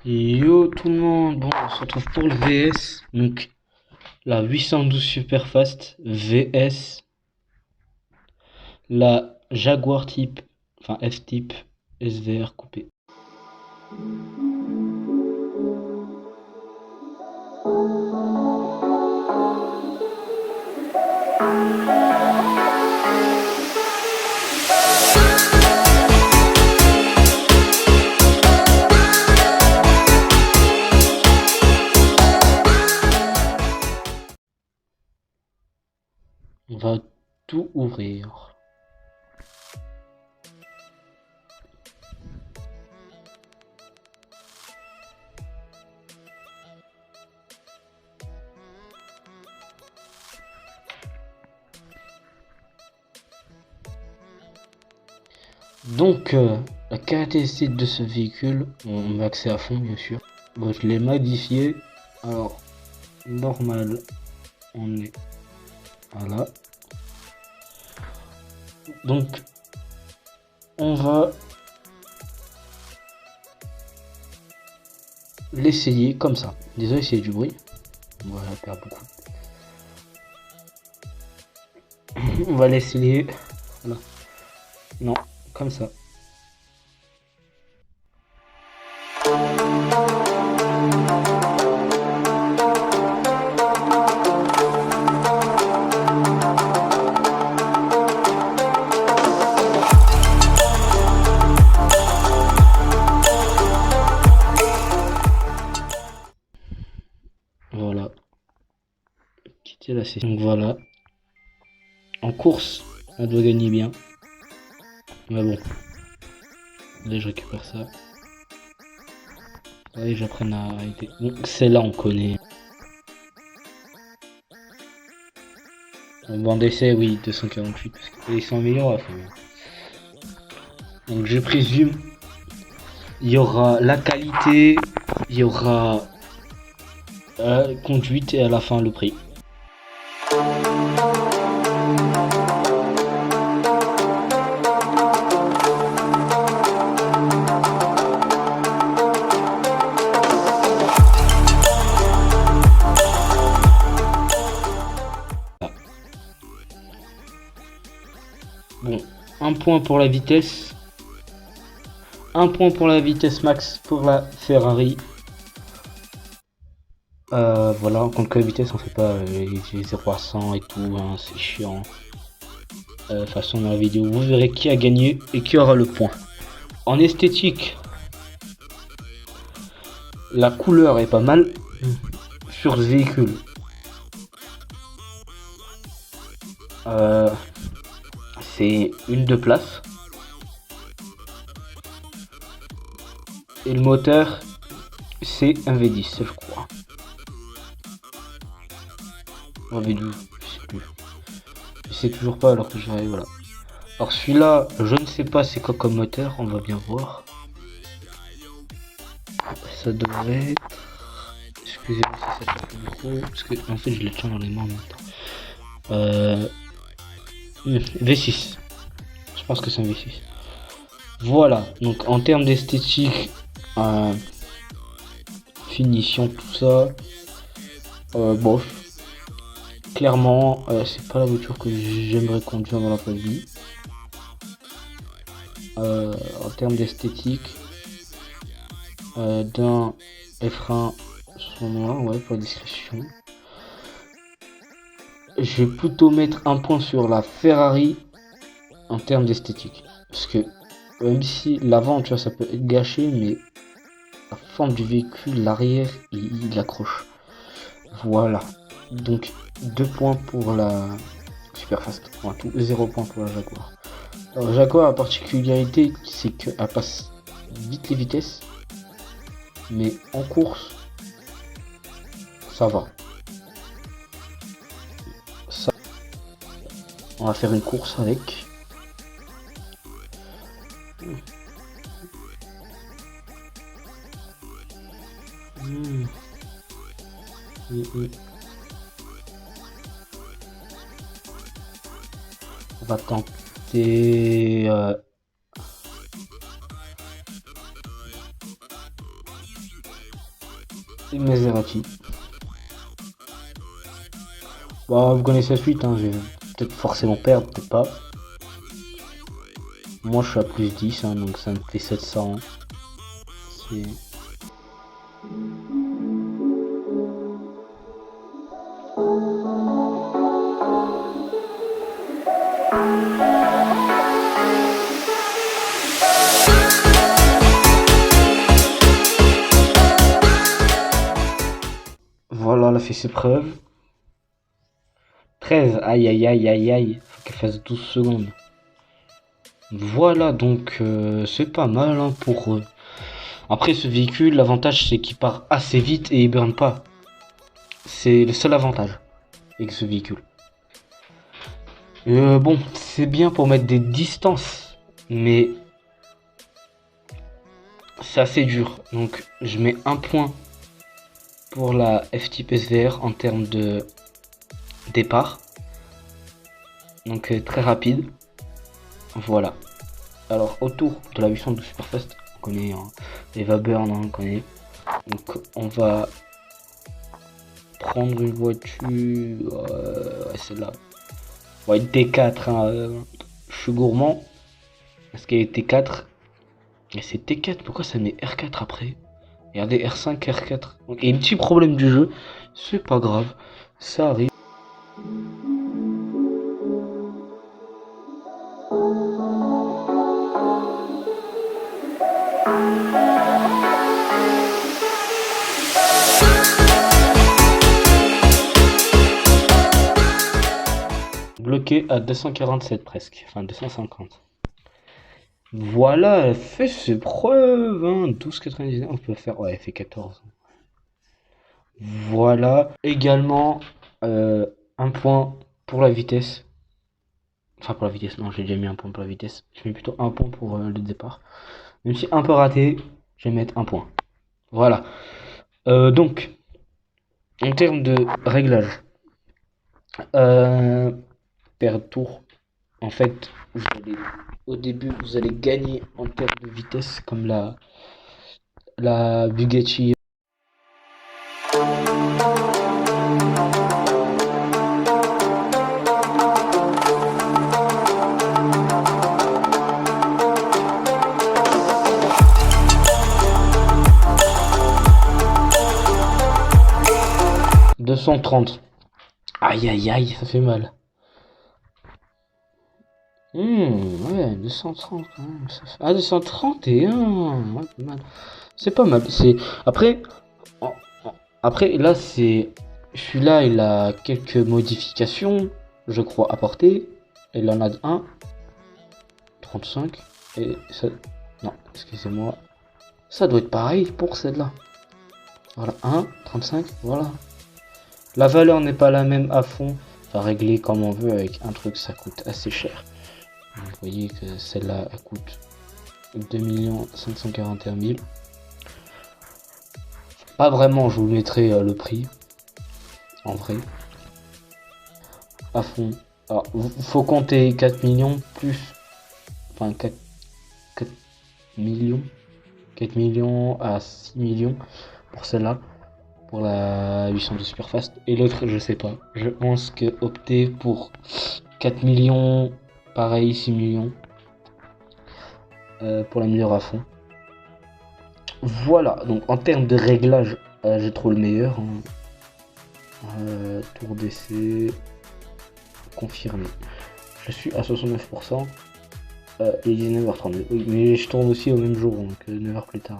Yo tout le monde, bon on se retrouve pour le VS, donc la 812 Superfast VS la Jaguar Type, enfin F-Type SVR coupé. On va tout ouvrir. Donc la caractéristique de ce véhicule, on met accès à fond bien sûr. Bon, je l'ai modifié. Alors normal, on est voilà. Donc on va l'essayer comme ça. Désolé s'il y a du bruit. On va perdre beaucoup. On va l'essayer. Voilà. Non, comme ça. Voilà. Quitter la session. Donc voilà. En course, on doit gagner bien. Mais bon. Là, je récupère ça. Allez, j'apprends à arrêter. Donc celle-là, on connaît. En banc d'essai, oui, 248. Parce qu'ils sont améliorés à faire. Donc je présume, il y aura la qualité, il y aura conduite et à la fin le prix. Bon, un point pour la vitesse. Un point pour la vitesse max pour la Ferrari. Voilà, contre la vitesse on fait pas les 0 à 100 et tout, hein, c'est chiant. De toute façon dans la vidéo vous verrez qui a gagné et qui aura le point. En esthétique, la couleur est pas mal sur ce véhicule. C'est une 2 places. Et le moteur, c'est un V10, je crois. Un V12, je sais plus. Je sais toujours pas alors que j'arrive, voilà. Alors celui-là, je ne sais pas c'est quoi comme moteur, on va bien voir. Ça devrait être... Excusez-moi si ça tape le micro, parce que en fait je les tiens dans les mains en même temps. V6. Je pense que c'est un V6. Voilà, donc en termes d'esthétique, finition, tout ça, bon, clairement, c'est pas la voiture que j'aimerais conduire dans la vraie vie. En termes d'esthétique, d'un F1 sont noirs, ouais, pour la discrétion. Je vais plutôt mettre un point sur la Ferrari en termes d'esthétique. Parce que même si l'avant, tu vois, ça peut être gâché, mais la forme du véhicule, l'arrière, il accroche. Voilà. Donc 2 points pour la Superfast. Enfin, tout 0 points pour la Jaguar. Alors Jaguar, la particularité, c'est qu'elle passe vite les vitesses. Mais en course, ça va. Ça, on va faire une course avec. On va tenter et Maserati. Bah, vous connaissez la suite, hein, je vais peut-être forcément perdre, peut-être pas. Moi, je suis à plus 10, hein, donc ça me fait 700. C'est... Voilà, elle a fait ses preuves. 13, aïe aïe aïe aïe aïe, faut qu'elle fasse 12 secondes. Voilà, donc c'est pas mal hein, pour eux. Après ce véhicule, l'avantage c'est qu'il part assez vite et il burn pas. C'est le seul avantage avec ce véhicule. Bon, c'est bien pour mettre des distances, mais c'est assez dur. Donc je mets un point pour la F-Type SVR en termes de départ. Donc très rapide. Voilà. Alors autour de la 812 Superfast, on connaît hein, Eva Burn, hein, on connaît. Donc on va prendre une voiture, celle-là. Ouais, T4, hein, je suis gourmand. Parce qu'elle est T4. Et c'est T4, pourquoi ça met R4 après? Regardez, R5, R4. Donc, il y a un petit problème du jeu, c'est pas grave, ça arrive. Bloqué à 247 presque, enfin 250. Voilà, elle fait ses preuves, hein. 12,99, on peut faire, ouais, elle fait 14. Voilà, également un point pour la vitesse. Enfin pour la vitesse, non, j'ai déjà mis un point pour la vitesse. Je mets plutôt un point pour le départ. Même si un peu raté, je vais mettre un point. Voilà. Donc, en termes de réglage, per tour, en fait, au début, vous allez gagner en termes de vitesse, comme la Bugatti. « 230. Aïe aïe aïe, ça fait mal. Ouais, 230 quand même. Ah, 231. Ouais, pas mal. C'est pas mal. Après, après là, celui-là, il a quelques modifications, je crois, apportées. Il en a un. 35. Et ça... Non, excusez-moi. Ça doit être pareil pour celle-là. Voilà, 1, 35, voilà. La valeur n'est pas la même à fond. Enfin, régler comme on veut avec un truc, ça coûte assez cher. Vous voyez que celle-là, elle coûte 2 541 000. Pas vraiment, je vous mettrai le prix. En vrai. À fond. Alors, faut compter 4 millions plus... Enfin, 4 millions. 4 millions à 6 millions pour celle-là. Pour la 802 Superfast. Et l'autre, je sais pas. Je pense que opter pour 4 millions... Pareil, 6 millions. Pour la meilleure à fond. Voilà, donc en termes de réglage, j'ai trouvé le meilleur. Hein. Tour d'essai. Confirmé. Je suis à 69%. Il est 19h32. Oui, mais je tourne aussi au même jour, donc 9h plus tard.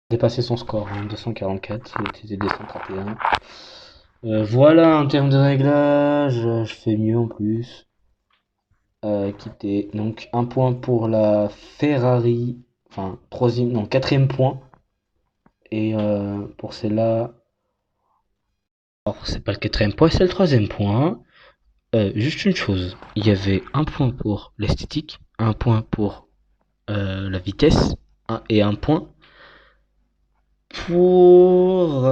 Dépasser son score, hein, 244, il était 231. Voilà, en termes de réglage, je fais mieux en plus. Quitter. Donc un point pour la Ferrari, enfin troisième, non quatrième point. Et pour celle-là, alors c'est pas le quatrième point, c'est le troisième point. Juste une chose, il y avait un point pour l'esthétique, un point pour la vitesse, et un point pour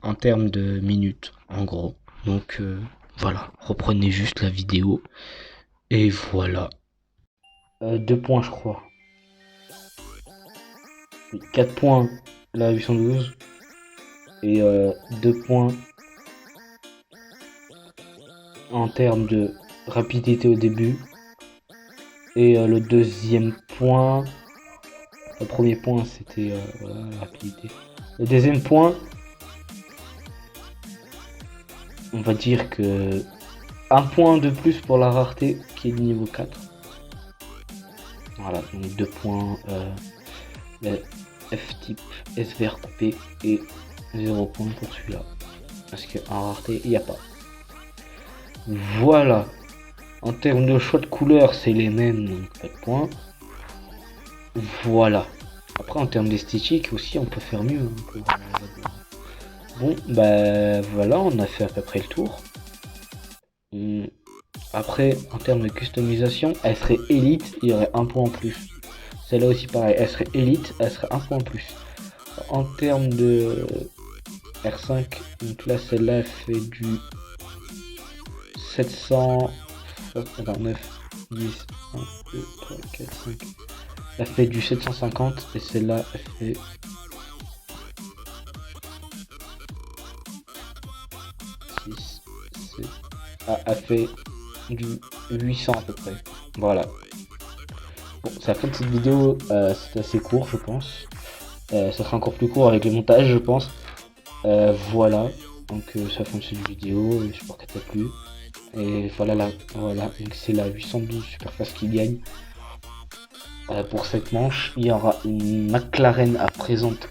en termes de minutes, en gros. Donc voilà, reprenez juste la vidéo. Et voilà. 2 points, je crois. 4 points, la 812. Et 2 points en termes de rapidité au début. Et le deuxième point, le premier point c'était la rapidité. Le deuxième point, on va dire que un point de plus pour la rareté qui est de niveau 4. Voilà, donc 2 points F-type SVR coupé et 0 point pour celui-là. Parce qu'en rareté, il n'y a pas. Voilà. En termes de choix de couleurs, c'est les mêmes, donc pas de points. Voilà. Après, en termes d'esthétique aussi, on peut faire mieux. Bon, bah voilà, on a fait à peu près le tour. Après, en termes de customisation, elle serait élite, il y aurait un point en plus. Celle-là aussi pareil, elle serait élite, elle serait un point en plus. En termes de R5, donc là celle-là elle fait du 700... Attends, 9, 10, 1, 2, 3, 4, 5. Elle fait du 750 et celle-là elle fait... elle fait du 800 à peu près. Voilà. Bon, c'est la fin de cette vidéo, c'est assez court je pense. Ça sera encore plus court avec le montage je pense. Voilà, donc c'est la fin de cette vidéo, j'espère qu'elle t'a plu. Et voilà, donc c'est la 812 Superfast qui gagne. Pour cette manche, il y aura une McLaren à présenter.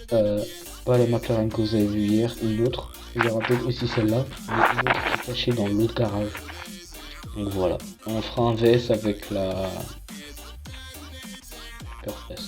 Pas la McLaren que vous avez vu hier, une autre. Il y aura peut-être aussi celle-là, mais une autre qui est cachée dans l'autre garage. Donc voilà, on fera un VS avec la Superfast.